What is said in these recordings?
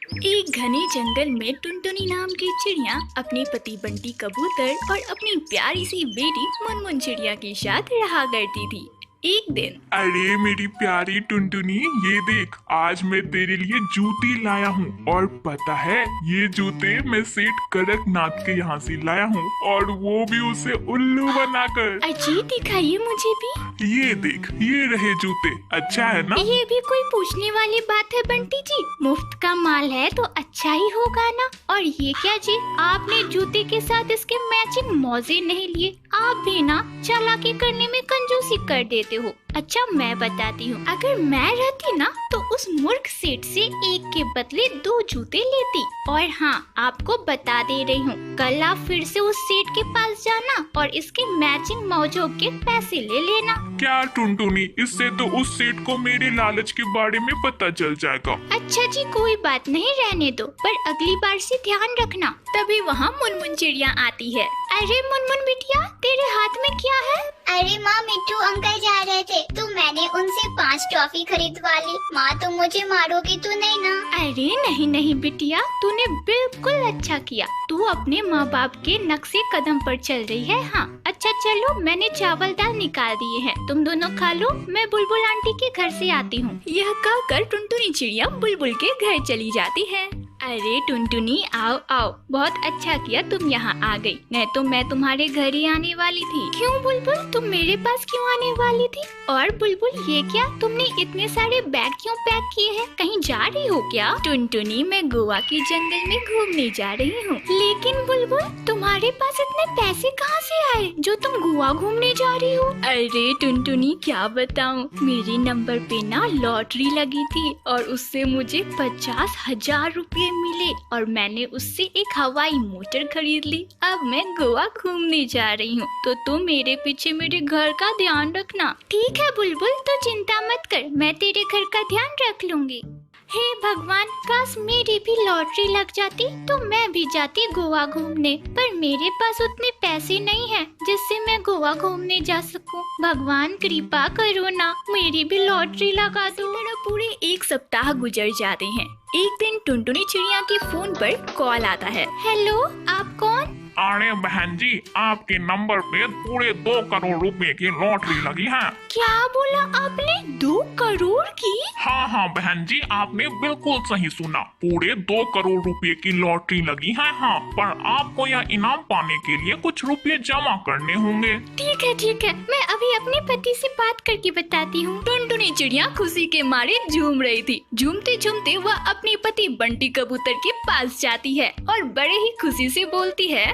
एक घने जंगल में टुनटुनी नाम की चिड़िया अपने पति बंटी कबूतर और अपनी प्यारी सी बेटी मुनमुन चिड़िया के साथ रहा करती थी। एक दिन अरे मेरी प्यारी टुनटुनी, ये देख, आज मैं तेरे लिए जूती लाया हूँ। और पता है, ये जूते मैं सेठ कड़कनाथ के यहाँ से लाया हूँ, और वो भी उसे उल्लू बनाकर। अजी दिखाइए मुझे भी। ये देख, ये रहे जूते, अच्छा है ना? ये भी कोई पूछने वाली बात है बंटी जी, मुफ्त का माल है तो अच्छा ही होगा ना। और ये क्या जी, आपने जूते के साथ इसके मैचिंग मोजे नहीं लिए? आप भी ना चालाकी करने में कंजूसी कर देते हो। अच्छा मैं बताती हूँ, अगर मैं रहती ना तो उस मूर्ख सेठ से एक के बदले 2 जूते लेती। और हाँ, आपको बता दे रही हूँ, कल आप फिर से उस सेठ के पास जाना और इसके मैचिंग मौजों के पैसे ले लेना। क्या टुनटुनी, इससे तो उस सेठ को मेरे लालच के बारे में पता चल जाएगा। अच्छा जी कोई बात नहीं, रहने दो, पर अगली बार से ध्यान रखना। तभी वहाँ मुनमुन चिड़िया आती है। अरे मुनमुन बिटिया, तेरे हाथ में क्या है? अरे माँ, मिट्टू अंकल जा रहे थे तो मैंने उनसे 5 टॉफी खरीदवा ली। माँ तुम मुझे मारोगी तो नहीं ना? अरे नहीं नहीं बिटिया, तूने बिल्कुल अच्छा किया। तू अपने माँ बाप के नक्शे कदम पर चल रही है। हाँ अच्छा चलो, मैंने चावल दाल निकाल दिए हैं, तुम दोनों खा लो, मैं बुलबुल आंटी के घर से आती हूँ। यह कहकर टुनटुनी चिड़िया बुलबुल के घर चली जाती है। अरे टुनटुनी आओ आओ, बहुत अच्छा किया तुम यहाँ आ गई, नहीं तो मैं तुम्हारे घर ही आने वाली थी। क्यों बुलबुल, तुम मेरे पास क्यों आने वाली थी? और बुलबुल ये क्या, तुमने इतने सारे बैग क्यों पैक किए हैं? कहीं जा रही हो क्या? टुनटुनी मैं गोवा के जंगल में घूमने जा रही हूँ। लेकिन बुलबुल, तुम्हारे पास इतने पैसे कहाँ से आए जो तुम गोवा घूमने जा रही हो? अरे टुनटुनी क्या बताऊँ, मेरे नंबर पे ना लॉटरी लगी थी और उससे मुझे 50,000 रुपए मिले और मैंने उससे एक हवाई मोटर खरीद ली। अब मैं गोवा घूमने जा रही हूँ, तो तुम मेरे पीछे मेरे घर का ध्यान रखना। ठीक है बुलबुल, तो चिंता मत कर, मैं तेरे घर का ध्यान रख लूंगी। हे भगवान, काश मेरी भी लॉटरी लग जाती तो मैं भी जाती गोवा घूमने, पर मेरे पास उतने पैसे नहीं हैं जिससे मैं गोवा घूमने जा सकूं। भगवान कृपा करो ना, मेरी भी लॉटरी लगा दो। पूरे 1 सप्ताह गुजर जाते हैं। एक दिन टुनटुनी चिड़िया के फोन पर कॉल आता है। हेलो, आप कौन? अरे बहन जी, आपके नंबर पे पूरे 2 करोड़ रुपए की लॉटरी लगी है। क्या बोला आपने, 2 करोड़ की? हाँ बहन जी, आपने बिल्कुल सही सुना, पूरे 2 करोड़ रुपए की लॉटरी लगी है। हाँ, पर आपको यह इनाम पाने के लिए कुछ रुपए जमा करने होंगे। ठीक है, मैं अभी अपने पति से बात करके बताती हूँ। टुनटुनी चिड़िया खुशी के मारे झूम रही थी। झूमते झूमते वह अपने पति बंटी कबूतर के पास जाती है और बड़े ही खुशी से बोलती है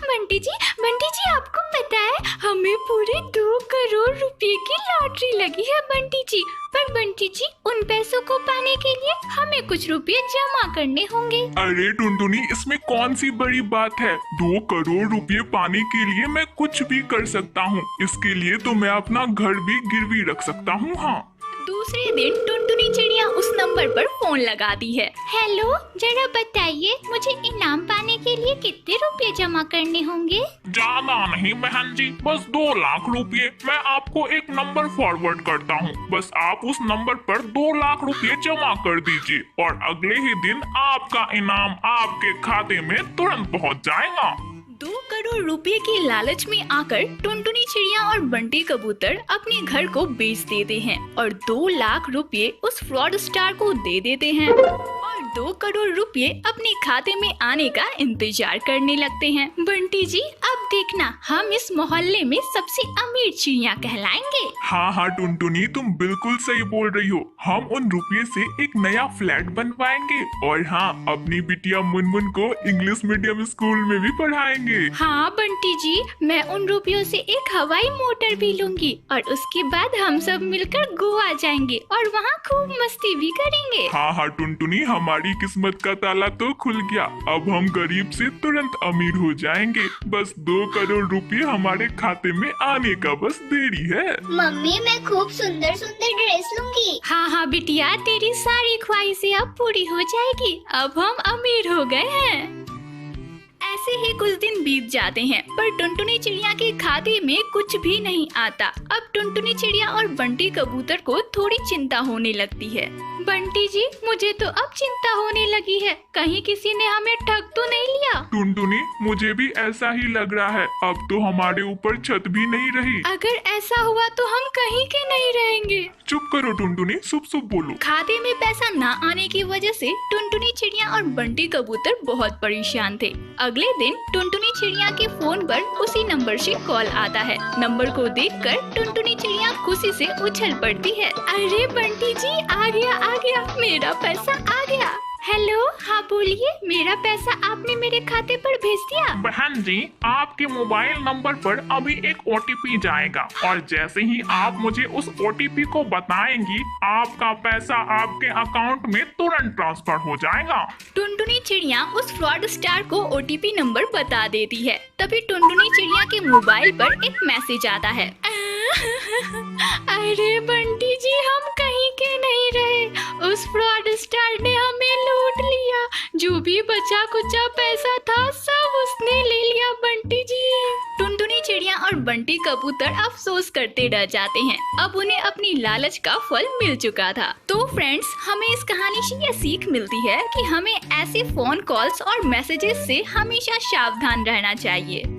बंटी जी आपको पता है, हमें पूरे 2 करोड़ रुपए की लॉटरी लगी है बंटी जी। पर बंटी जी, उन पैसों को पाने के लिए हमें कुछ रुपए जमा करने होंगे। अरे टुनटुनी, इसमें कौन सी बड़ी बात है? 2 करोड़ रुपए पाने के लिए मैं कुछ भी कर सकता हूँ। इसके लिए तो मैं अपना घर भी गिरवी रख सकता हूँ। हाँ। दूसरे दिन टुनटुनी चिड़िया उस नंबर पर फोन लगाती है। हेलो, जरा बताइए मुझे इनाम पाने के लिए कितने रुपए जमा करने होंगे? ज्यादा नहीं बहन जी, बस 2 लाख रुपए। मैं आपको एक नंबर फॉरवर्ड करता हूँ, बस आप उस नंबर पर 2 लाख रुपए जमा कर दीजिए और अगले ही दिन आपका इनाम आपके खाते में तुरंत पहुँच जाएगा। 2 करोड़ रुपए की लालच में आकर टुनटुनी चिड़िया और बंटी कबूतर अपने घर को बेच देते हैं और 2 लाख रुपए उस फ्रॉड स्टार को दे देते हैं और 2 करोड़ रुपए अपने खाते में आने का इंतजार करने लगते हैं। बंटी जी, अब देखना, हम इस मोहल्ले में सबसे अमीर चिड़िया कहलाएंगे। हाँ टुनटुनी, तुम बिल्कुल सही बोल रही हो। हम उन रुपये से एक नया फ्लैट बनवाएंगे और हाँ, अपनी बिटिया मुनमुन को इंग्लिश मीडियम स्कूल में भी पढ़ाएंगे। हाँ बंटी जी, मैं उन रुपयों से एक हवाई मोटर भी लूंगी और उसके बाद हम सब मिलकर गोवा जाएंगे और वहाँ खूब मस्ती भी करेंगे। हाँ टुनटुनी, हमारी किस्मत का ताला तो खुल गया। अब हम गरीब से तुरंत अमीर हो जाएंगे। बस 2 करोड़ रुपए हमारे खाते में आने का बस देरी है। मम्मी, मैं खूब सुंदर सुंदर ड्रेस लूंगी। हाँ बिटिया, तेरी सारी ख्वाहिशें अब पूरी हो जाएगी। अब हम अमीर हो गए हैं। ऐसे ही कुछ दिन बीत जाते हैं, पर टुनटुनी चिड़िया के खाते में कुछ भी नहीं आता। अब टुनटुनी चिड़िया और बंटी कबूतर को थोड़ी चिंता होने लगती है। बंटी जी, मुझे तो अब चिंता होने लगी है, कहीं किसी ने हमें ठग तो नहीं लिया। टुनटुनी, मुझे भी ऐसा ही लग रहा है, अब तो हमारे ऊपर छत भी नहीं रही। अगर ऐसा हुआ तो हम कहीं के नहीं रहेंगे। चुप करो टुनटुनी, शुभ शुभ बोलो। खाते में पैसा न आने की वजह से टुनटुनी चिड़िया और बंटी कबूतर बहुत परेशान थे। अगले दिन टुनटुनी चिड़िया के फोन पर उसी नंबर से कॉल आता है। नंबर को देखकर टुनटुनी चिड़िया खुशी से उछल पड़ती है। अरे बंटी जी, आ गया, मेरा पैसा आ गया। हेलो, हाँ बोलिए, मेरा पैसा आपने मेरे खाते पर भेज दिया। बहन जी, आपके मोबाइल नंबर पर अभी एक OTP जाएगा और जैसे ही आप मुझे उस OTP को बताएंगी, आपका पैसा आपके अकाउंट में तुरंत ट्रांसफर हो जाएगा। टुनटुनी चिड़िया उस फ्रॉड स्टार को OTP नंबर बता देती है। तभी टुनटुनी चिड़िया के मोबाइल पर एक मैसेज आता है। अरे बंटी जी, हम कहीं के नहीं रहे, उस फ्रॉड स्टार ने हमें लूट लिया। जो भी बचा कुचा पैसा था सब उसने ले लिया बंटी जी। टुनटुनी चिड़िया और बंटी कबूतर अफसोस करते रह जाते हैं। अब उन्हें अपनी लालच का फल मिल चुका था। तो फ्रेंड्स, हमें इस कहानी से यह सीख मिलती है कि हमें ऐसे फोन कॉल्स और मैसेजेस से हमेशा सावधान रहना चाहिए।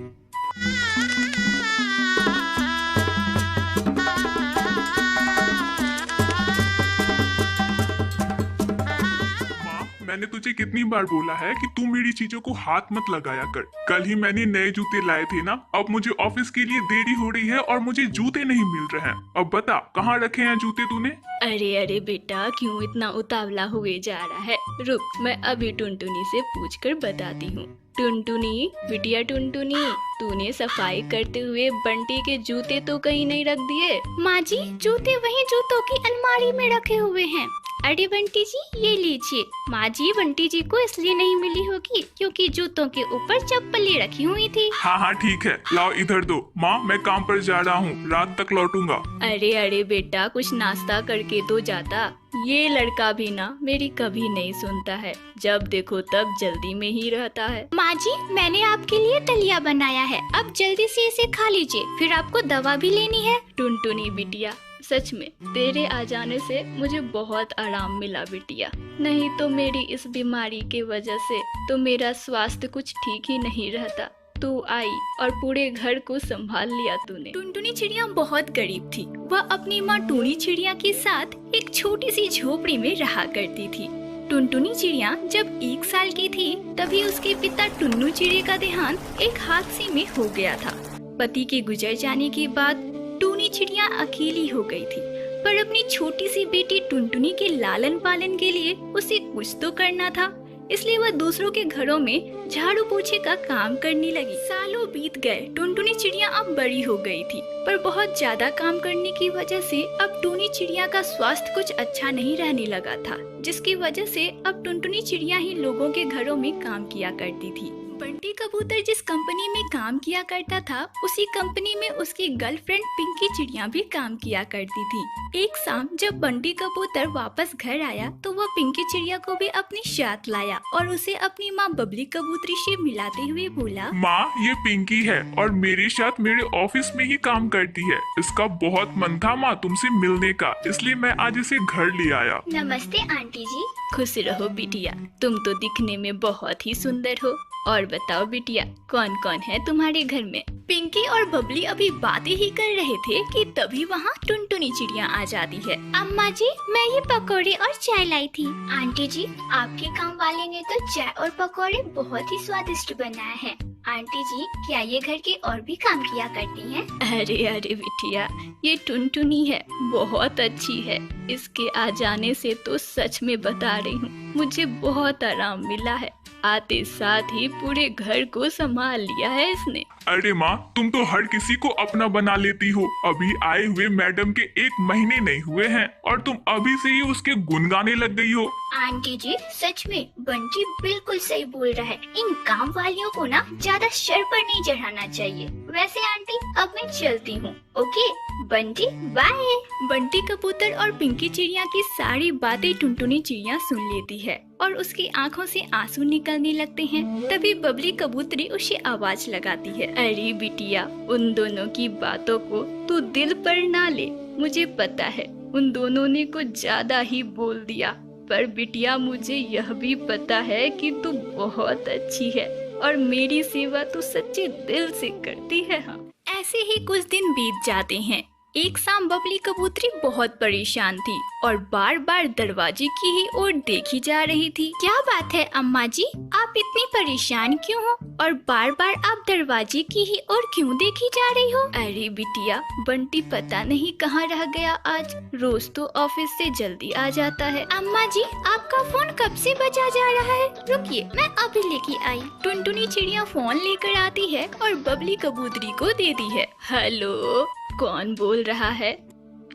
मैंने तुझे कितनी बार बोला है कि तू मेरी चीजों को हाथ मत लगाया कर। कल ही मैंने नए जूते लाए थे ना, अब मुझे ऑफिस के लिए देरी हो रही है और मुझे जूते नहीं मिल रहे हैं। अब बता, कहाँ रखे हैं जूते तूने? अरे बेटा, क्यों इतना उतावला हुए जा रहा है? रुक, मैं अभी टुनटुनी से पूछकर बताती हूँ। टुनटुनी, बिटिया टुनटुनी, तूने सफाई करते हुए बंटी के जूते तो कहीं नहीं रख दिए? माँ जी, जूते वहीं जूतों की अलमारी में रखे हुए हैं। अरे बंटी जी, ये लीजिए। माँ जी, बंटी जी को इसलिए नहीं मिली होगी क्योंकि जूतों के ऊपर चप्पलें रखी हुई थी। हाँ ठीक है, लाओ इधर दो। माँ, मैं काम पर जा रहा हूँ, रात तक लौटूंगा। अरे बेटा, कुछ नाश्ता करके तो जाता। ये लड़का भी ना मेरी कभी नहीं सुनता है, जब देखो तब जल्दी में ही रहता है। माँ जी, मैंने आपके लिए दलिया बनाया है, अब जल्दी से इसे खा लीजिए, फिर आपको दवा भी लेनी है। टुनटुनी बिटिया, सच में तेरे आ जाने से मुझे बहुत आराम मिला बिटिया, नहीं तो मेरी इस बीमारी की वजह से तो मेरा स्वास्थ्य कुछ ठीक ही नहीं रहता। तू आई और पूरे घर को संभाल लिया तूने। टुनटुनी चिड़िया बहुत गरीब थी। वह अपनी माँ टूनी चिड़िया के साथ एक छोटी सी झोपड़ी में रहा करती थी। टुनटुनी चिड़िया जब 1 साल की थी तभी उसके पिता टुन्नू चिड़िया का देहांत एक हादसे में हो गया था। पति के गुजर जाने के बाद टूनी चिड़िया अकेली हो गई थी, पर अपनी छोटी सी बेटी टुनटुनी के लालन पालन के लिए उसे कुछ तो करना था, इसलिए वह दूसरों के घरों में झाड़ू पोछे का काम करने लगी। सालों बीत गए। टुनटुनी चिड़िया अब बड़ी हो गई थी, पर बहुत ज्यादा काम करने की वजह से अब टूनी चिड़िया का स्वास्थ्य कुछ अच्छा नहीं रहने लगा था, जिसकी वजह से अब टुनटुनी चिड़िया ही लोगों के घरों में काम किया करती थी। बंटी कबूतर जिस कंपनी में काम किया करता था, उसी कंपनी में उसकी गर्लफ्रेंड पिंकी चिड़िया भी काम किया करती थी। एक शाम जब बंटी कबूतर वापस घर आया तो वह पिंकी चिड़िया को भी अपने साथ लाया और उसे अपनी माँ बबली कबूतरी से मिलाते हुए बोला, माँ, ये पिंकी है और मेरे साथ मेरे ऑफिस में ही काम करती है। इसका बहुत मन था माँ तुमसे मिलने का, इसलिए मैं आज इसे घर ले आया। नमस्ते आंटी जी। खुश रहो बिटिया, तुम तो दिखने में बहुत ही सुंदर हो। और बताओ बिटिया, कौन कौन है तुम्हारे घर में? पिंकी और बबली अभी बातें ही कर रहे थे कि तभी वहाँ टुनटुनी चिड़िया आ जाती है। अम्मा जी, मैं ये पकोड़े और चाय लाई थी। आंटी जी, आपके काम वाले ने तो चाय और पकौड़े बहुत ही स्वादिष्ट बनाए हैं। आंटी जी, क्या ये घर के और भी काम किया करती हैं? अरे बिटिया, ये टुनटुनी है, बहुत अच्छी है। इसके आ जाने से तो सच में बता रही हूँ, मुझे बहुत आराम मिला है। आते साथ ही पूरे घर को संभाल लिया है इसने। अरे माँ, तुम तो हर किसी को अपना बना लेती हो। अभी आए हुए मैडम के 1 महीने नहीं हुए हैं और तुम अभी से ही उसके गुण गाने लग गई हो। आंटी जी सच में बंटी बिल्कुल सही बोल रहा है। इन काम वालियों को ना ज्यादा सर पर नहीं चढ़ाना चाहिए। वैसे आंटी अब मैं चलती हूँ। Okay Bunty bye. बंटी कबूतर और पिंकी चिड़िया की सारी बातें टुनटुनी चिड़िया सुन लेती है और उसकी आंखों से आंसू निकलने लगते हैं। तभी बबली कबूतरी उसे आवाज लगाती है, अरे बिटिया, उन दोनों की बातों को तू दिल पर ना ले। मुझे पता है उन दोनों ने कुछ ज्यादा ही बोल दिया, पर बिटिया मुझे यह भी पता है कि तू बहुत अच्छी है और मेरी सेवा तू सच्चे दिल से करती है। हाँ, ऐसे ही कुछ दिन बीत जाते हैं। एक शाम बबली कबूतरी बहुत परेशान थी और बार बार दरवाजे की ही ओर देखी जा रही थी। क्या बात है अम्मा जी, आप इतनी परेशान क्यों हो और बार बार आप दरवाजे की ही ओर क्यों देखी जा रही हो? अरे बिटिया, बंटी पता नहीं कहाँ रह गया आज। रोज तो ऑफिस से जल्दी आ जाता है। अम्मा जी, आपका फोन कब से बजा जा रहा है? रुकिए, मैं अभी लेके आई। टुनटुनी चिड़िया फोन लेकर आती है और बबली कबूतरी को देती है। हेलो, कौन बोल रहा है?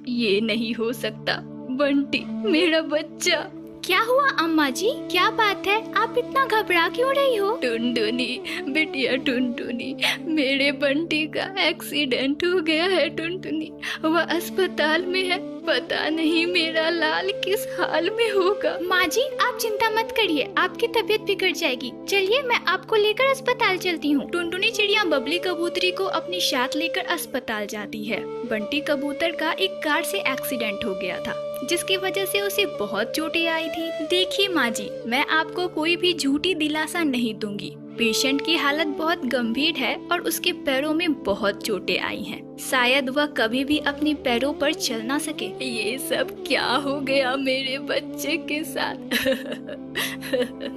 ये नहीं हो सकता, बंटी मेरा बच्चा। क्या हुआ अम्मा जी, क्या बात है? आप इतना घबरा क्यों रही हो? टुनटुनी, बिटिया टुनटुनी, मेरे बंटी का एक्सीडेंट हो गया है। टुनटुनी, वह अस्पताल में है। पता नहीं मेरा लाल किस हाल में होगा। माँ जी, आप चिंता मत करिए, आपकी तबीयत बिगड़ जाएगी। चलिए मैं आपको लेकर अस्पताल चलती हूँ। टुनटुनी चिड़िया बबली कबूतरी को अपने साथ लेकर अस्पताल जाती है। बंटी कबूतर का एक कार से एक्सीडेंट हो गया था, जिसकी वजह से उसे बहुत चोटें आई थी। देखिए माँ जी, मैं आपको कोई भी झूठी दिलासा नहीं दूंगी। पेशेंट की हालत बहुत गंभीर है और उसके पैरों में बहुत चोटें आई हैं। शायद वह कभी भी अपने पैरों पर चल ना सके। ये सब क्या हो गया मेरे बच्चे के साथ?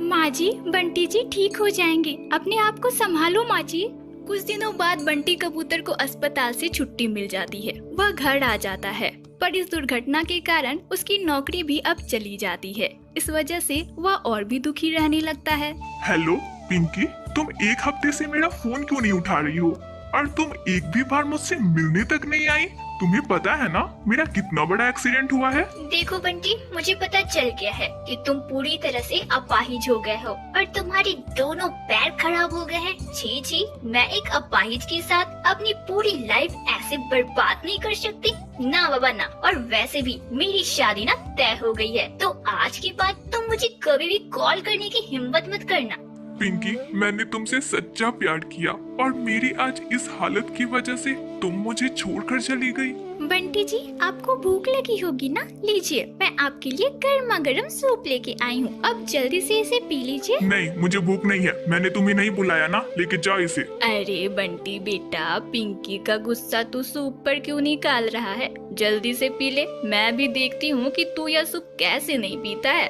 माँ जी, बंटी जी ठीक हो जाएंगे, अपने आप को संभालो माँ जी। कुछ दिनों बाद बंटी कबूतर को अस्पताल से छुट्टी मिल जाती है। वह घर आ जाता है, पर इस दुर्घटना के कारण उसकी नौकरी भी अब चली जाती है। इस वजह से वह और भी दुखी रहने लगता है। हेलो पिंकी, तुम एक हफ्ते से मेरा फोन क्यों नहीं उठा रही हो और तुम एक भी बार मुझसे मिलने तक नहीं आई? तुम्हें पता है ना मेरा कितना बड़ा एक्सीडेंट हुआ है? देखो बंटी, मुझे पता चल गया है कि तुम पूरी तरह से अपाहिज हो गए हो और तुम्हारे दोनों पैर खराब हो गए हैं। छी छी, मैं एक अपाहिज के साथ अपनी पूरी लाइफ ऐसे बर्बाद नहीं कर सकती। ना बाबा ना, और वैसे भी मेरी शादी ना तय हो गई है, तो आज के बाद तुम मुझे कभी भी कॉल करने की हिम्मत मत करना। पिंकी, मैंने तुमसे सच्चा प्यार किया और मेरी आज इस हालत की वजह से तुम मुझे छोड़कर चली गई। बंटी जी, आपको भूख लगी होगी ना? लीजिए, मैं आपके लिए गर्मा गर्म सूप लेके आई हूँ। अब जल्दी से इसे पी लीजिए। नहीं, मुझे भूख नहीं है। मैंने तुम्हें नहीं बुलाया ना, लेके जाओ इसे। अरे बंटी बेटा, पिंकी का गुस्सा तू सूप पर क्यों निकाल रहा है? जल्दी से पी ले, मैं भी देखती हूँ कि तू यह सूप कैसे नहीं पीता है।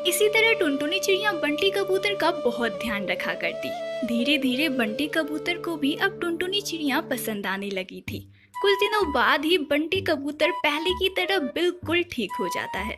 इसी तरह टुनटुनी चिड़िया बंटी कबूतर का बहुत ध्यान रखा करती। धीरे धीरे बंटी कबूतर को भी अब टुनटुनी चिड़िया पसंद आने लगी थी। कुछ दिनों बाद ही बंटी कबूतर पहले की तरह बिल्कुल ठीक हो जाता है।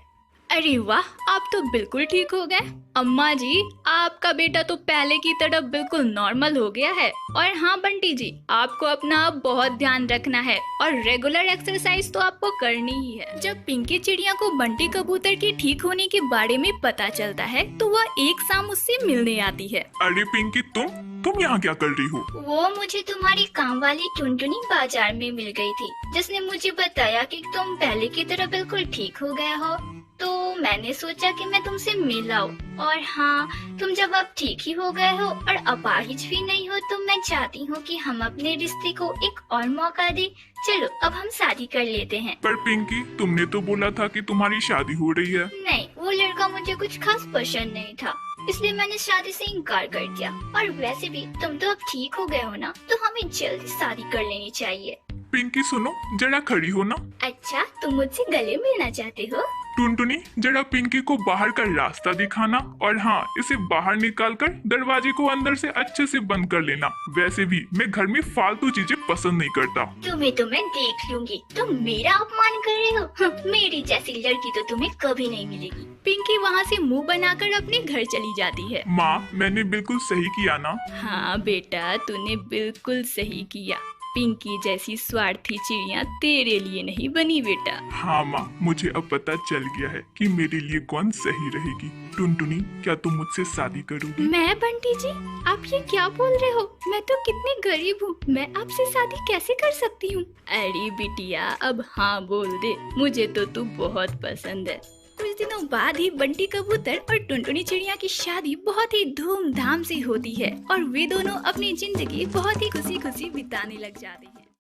अरे वाह, आप तो बिल्कुल ठीक हो गए। अम्मा जी, आपका बेटा तो पहले की तरह बिल्कुल नॉर्मल हो गया है। और हाँ बंटी जी, आपको अपना बहुत ध्यान रखना है और रेगुलर एक्सरसाइज तो आपको करनी ही है। जब पिंकी चिड़िया को बंटी कबूतर के ठीक होने के बारे में पता चलता है, तो वह एक शाम उससे मिलने आती है। अरे पिंकी, तुम यहाँ क्या कर रही हो? वो मुझे तुम्हारी काम वाली टुनटुनी बाजार में मिल गई थी, जिसने मुझे बताया कि तुम पहले की तरह बिल्कुल ठीक हो गए हो, तो मैंने सोचा कि मैं तुमसे मिल आऊं। और हाँ, तुम जब अब ठीक ही हो गए हो और अपाहिज भी नहीं हो, तो मैं चाहती हूँ कि हम अपने रिश्ते को एक और मौका दें। चलो अब हम शादी कर लेते हैं। पर पिंकी, तुमने तो बोला था कि तुम्हारी शादी हो रही है। नहीं, वो लड़का मुझे कुछ खास पसंद नहीं था, इसलिए मैंने शादी से इनकार कर दिया। और वैसे भी तुम तो अब ठीक हो गए हो ना, तो हमें जल्दी शादी कर लेनी चाहिए। पिंकी सुनो, जरा खड़ी हो ना। अच्छा, तुम मुझसे गले मिलना चाहते हो? टुनटुनी, जरा पिंकी को बाहर का रास्ता दिखाना और हाँ, इसे बाहर निकालकर दरवाजे को अंदर से अच्छे से बंद कर लेना। वैसे भी मैं घर में फालतू चीजें पसंद नहीं करता। तुम्हें तो मैं देख लूंगी, तुम मेरा अपमान कर रहे हो। मेरी जैसी लड़की तो तुम्हें कभी नहीं मिलेगी। पिंकी वहाँ से मुंह बनाकर अपने घर चली जाती है। माँ, मैंने बिल्कुल सही किया ना? हाँ बेटा, तूने बिल्कुल सही किया। पिंकी जैसी स्वार्थी चिड़िया तेरे लिए नहीं बनी बेटा। हाँ माँ, मुझे अब पता चल गया है कि मेरे लिए कौन सही रहेगी। टुनटुनी, क्या तुम मुझसे शादी करोगी? मैं बंटी जी, आप ये क्या बोल रहे हो? मैं तो कितनी गरीब हूँ, मैं आपसे शादी कैसे कर सकती हूँ? अरे बिटिया अब हाँ बोल दे, मुझे तो तू बहुत पसंद है। कुछ दिनों बाद ही बंटी कबूतर और टुनटुनी चिड़िया की शादी बहुत ही धूमधाम से होती है और वे दोनों अपनी जिंदगी बहुत ही खुशी खुशी बिताने लग जाते हैं।